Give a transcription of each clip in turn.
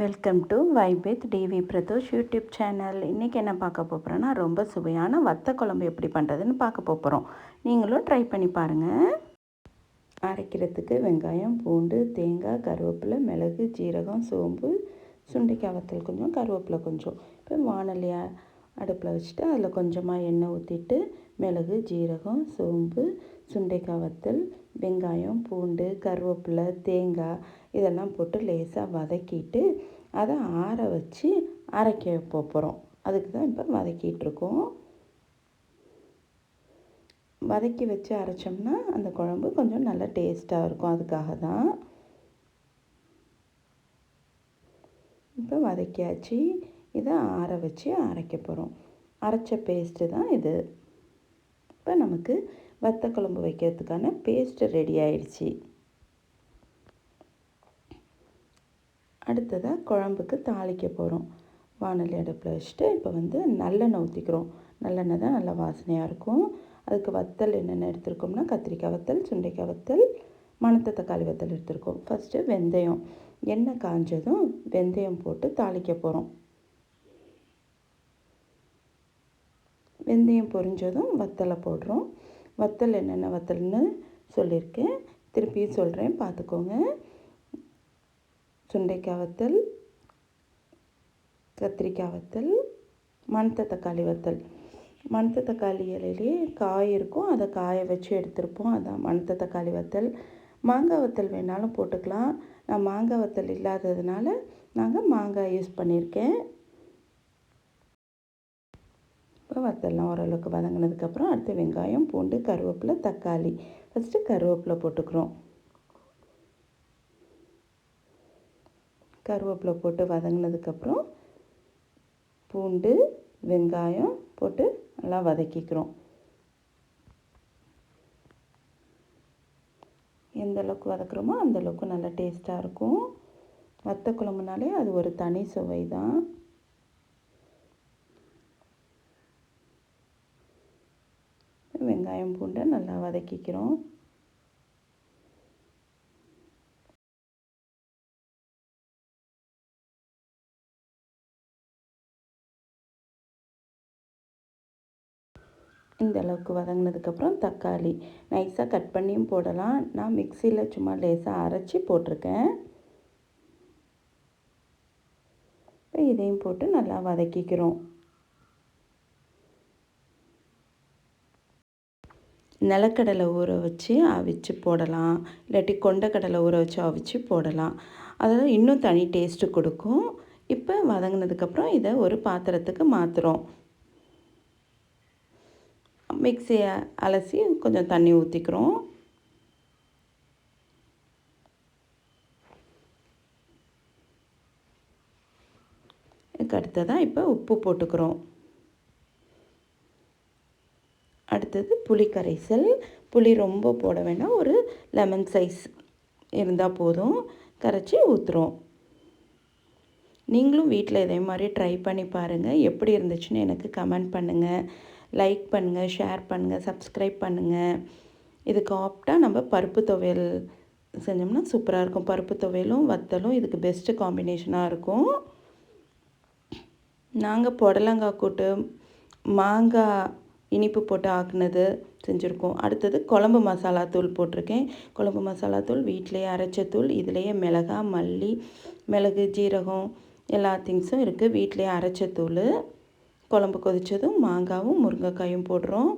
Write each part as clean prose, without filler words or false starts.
Welcome to vibe with TV Pradosh YouTube channel. இன்றைக்கி என்ன பார்க்க போகிறோன்னா, ரொம்ப சுவையான வத்த குழம்பு எப்படி பண்ணுறதுன்னு பார்க்க போகிறோம். நீங்களும் ட்ரை பண்ணி பாருங்கள். அரைக்கிறதுக்கு வெங்காயம், பூண்டு, தேங்காய், கருவேப்பிலை, மிளகு, ஜீரகம், சோம்பு, சுண்டைக்காய் வத்தல் கொஞ்சம், கருவேப்பிலை கொஞ்சம். இப்போ வானலியை அடுப்பில் வச்சுட்டு அதில் கொஞ்சமாக எண்ணெய் ஊற்றிட்டு மிளகு, ஜீரகம், சோம்பு, சுண்டைக்காய் வத்தல், வெங்காயம், பூண்டு, கருவேப்பிலை, தேங்காய் இதெல்லாம் போட்டு லேசாக வதக்கிட்டு அதை ஆற வச்சு அரைக்க போகிறோம். அதுக்கு தான் இப்போ வதக்கிட்டுருக்கோம். வதக்கி வச்சு அரைச்சோம்னா அந்த குழம்பு கொஞ்சம் நல்லா டேஸ்ட்டாக இருக்கும். அதுக்காக தான் இப்போ வதக்கியாச்சு. இதை ஆற வச்சு அரைக்க போகிறோம். அரைச்ச பேஸ்ட்டு தான் இது. இப்போ நமக்கு வத்த குழம்பு வைக்கிறதுக்கான பேஸ்ட்டு ரெடி ஆயிடுச்சு. அடுத்ததாக குழம்புக்கு தாளிக்க போகிறோம். வானலி அடுப்பில் வச்சுட்டு இப்போ நல்லெண்ணெய் ஊற்றிக்கிறோம். நல்லெண்ணெய் தான் நல்லா வாசனையாக இருக்கும். அதுக்கு வத்தல் என்னென்ன எடுத்துருக்கோம்னா, கத்திரிக்காய் வத்தல், சுண்டைக்காய் வத்தல், மணத்த தக்காளி வத்தல் எடுத்துருக்கோம். ஃபஸ்ட்டு வெந்தயம், எண்ணெய் காஞ்சதும் வெந்தயம் போட்டு தாளிக்க போகிறோம். வெந்தயம் பொரிஞ்சதும் வத்தலை போடுறோம். வத்தல் என்னென்ன வத்தல்னு சொல்லியிருக்கேன், திருப்பியும் சொல்கிறேன், பார்த்துக்கோங்க. சுண்டைக்காய் வத்தல், கத்திரிக்காய் வத்தல், மணத்த தக்காளி வத்தல். மணத்த தக்காளி இலையிலே காய் இருக்கும், அதை காய வச்சு எடுத்துருப்போம். அதான் மணத்த தக்காளி வத்தல். மாங்காய் வத்தல் வேணாலும் போட்டுக்கலாம். நான் மாங்காய் வத்தல் இல்லாததுனால நாங்கள் மாங்காய் யூஸ் பண்ணியிருக்கேன். இப்போ வத்தல்லாம் ஓரளவுக்கு வதங்கினதுக்கப்புறம் அடுத்து வெங்காயம், பூண்டு, கருவேப்பிலை, தக்காளி. ஃபஸ்ட்டு கருவேப்பிலை போட்டுக்கிறோம். கருவேப்பிலை போட்டு வதங்கினதுக்கப்புறம் பூண்டு, வெங்காயம் போட்டு நல்லா வதக்கிக்கிறோம். எந்த அளவுக்கு வதக்குறோமோ அந்தளவுக்கு நல்லா டேஸ்ட்டாக இருக்கும். வத்த குழம்புனாலே அது ஒரு தனி சுவை தான். வெங்காயம் பூண்டை நல்லா வதக்கிக்கிறோம். இந்த அளவுக்கு வதங்கினதுக்கப்புறம் தக்காளி நைஸாக கட் பண்ணியும் போடலாம். நான் மிக்சியில் சும்மா லேசாக அரைச்சி போட்டிருக்கேன். இப்போ இதையும் போட்டு நல்லா வதக்கிக்கிறோம். நிலக்கடலை ஊற வச்சு அவிச்சு போடலாம், இல்லாட்டி கொண்டக்கடலை ஊற வச்சு அவிச்சு போடலாம். அதெல்லாம் இன்னும் தனி டேஸ்ட்டு கொடுக்கும். இப்போ வதங்கினதுக்கப்புறம் இதை ஒரு பாத்திரத்துக்கு மாற்றுறோம். மிக்சியை அலசி கொஞ்சம் தண்ணி ஊற்றிக்கிறோம். இதுக்கு அடுத்ததாக இப்போ உப்பு போட்டுக்கிறோம். அடுத்தது புளி கரைசல். புளி ரொம்ப போட வேண்டாம், ஒரு லெமன் சைஸ் இருந்தால் போதும். கரைச்சி ஊற்றுறோம். நீங்களும் வீட்டில் இதே மாதிரி ட்ரை பண்ணி பாருங்கள். எப்படி இருந்துச்சுன்னு எனக்கு கமெண்ட் பண்ணுங்கள், லைக் பண்ணுங்கள், ஷேர் பண்ணுங்கள், சப்ஸ்கிரைப் பண்ணுங்கள். இதுக்கு ஆப்டாக நம்ம பருப்பு துவையல் செஞ்சோம்னா சூப்பராக இருக்கும். பருப்பு துவையலும் வத்தலும் இதுக்கு பெஸ்ட்டு காம்பினேஷனாக இருக்கும். நாங்கள் புடலங்காய் கூட்டு, மாங்காய் இனிப்பு போட்டு ஆக்குனது செஞ்சுருக்கோம். அடுத்தது குழம்பு மசாலா தூள் போட்டிருக்கேன். குழம்பு மசாலா தூள் வீட்டிலையே அரைச்ச தூள். இதுலேயே மிளகாய், மல்லி, மிளகு, ஜீரகம் எல்லா திங்ஸும் இருக்குது. வீட்டிலையே அரைச்ச தூள். குழம்பு கொதித்ததும் மாங்காவும் முருங்கைக்காயும் போடுறோம்.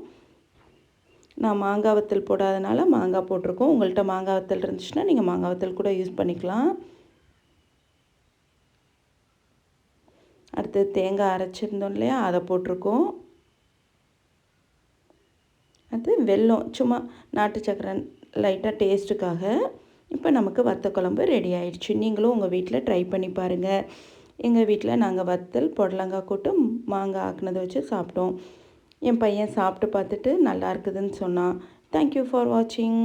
நான் மாங்காய் வத்தல் போடாதனால மாங்காய் போட்டிருக்கோம். உங்கள்கிட்ட மாங்காய் வத்தல் இருந்துச்சுன்னா நீங்கள் மாங்காய் வத்தல் கூட யூஸ் பண்ணிக்கலாம். அடுத்து தேங்காய் அரைச்சிருந்தோம் இல்லையா, அதை போட்டிருக்கோம். அது வெல்லம், சும்மா நாட்டு சக்கரை லைட்டாக டேஸ்ட்டுக்காக. இப்போ நமக்கு வத்த குழம்பு ரெடி ஆயிடுச்சு. நீங்களும் உங்கள் வீட்டில் ட்ரை பண்ணி பாருங்கள். எங்கள் வீட்டில் நாங்கள் வத்தல், புடலங்காய் கூட்டு, மாங்காய் ஆக்குனதை வச்சு சாப்பிட்டோம். என் பையன் சாப்பிட்டு பார்த்துட்டு நல்லா இருக்குதுன்னு சொன்னான். தேங்க்யூ ஃபார் வாட்சிங்.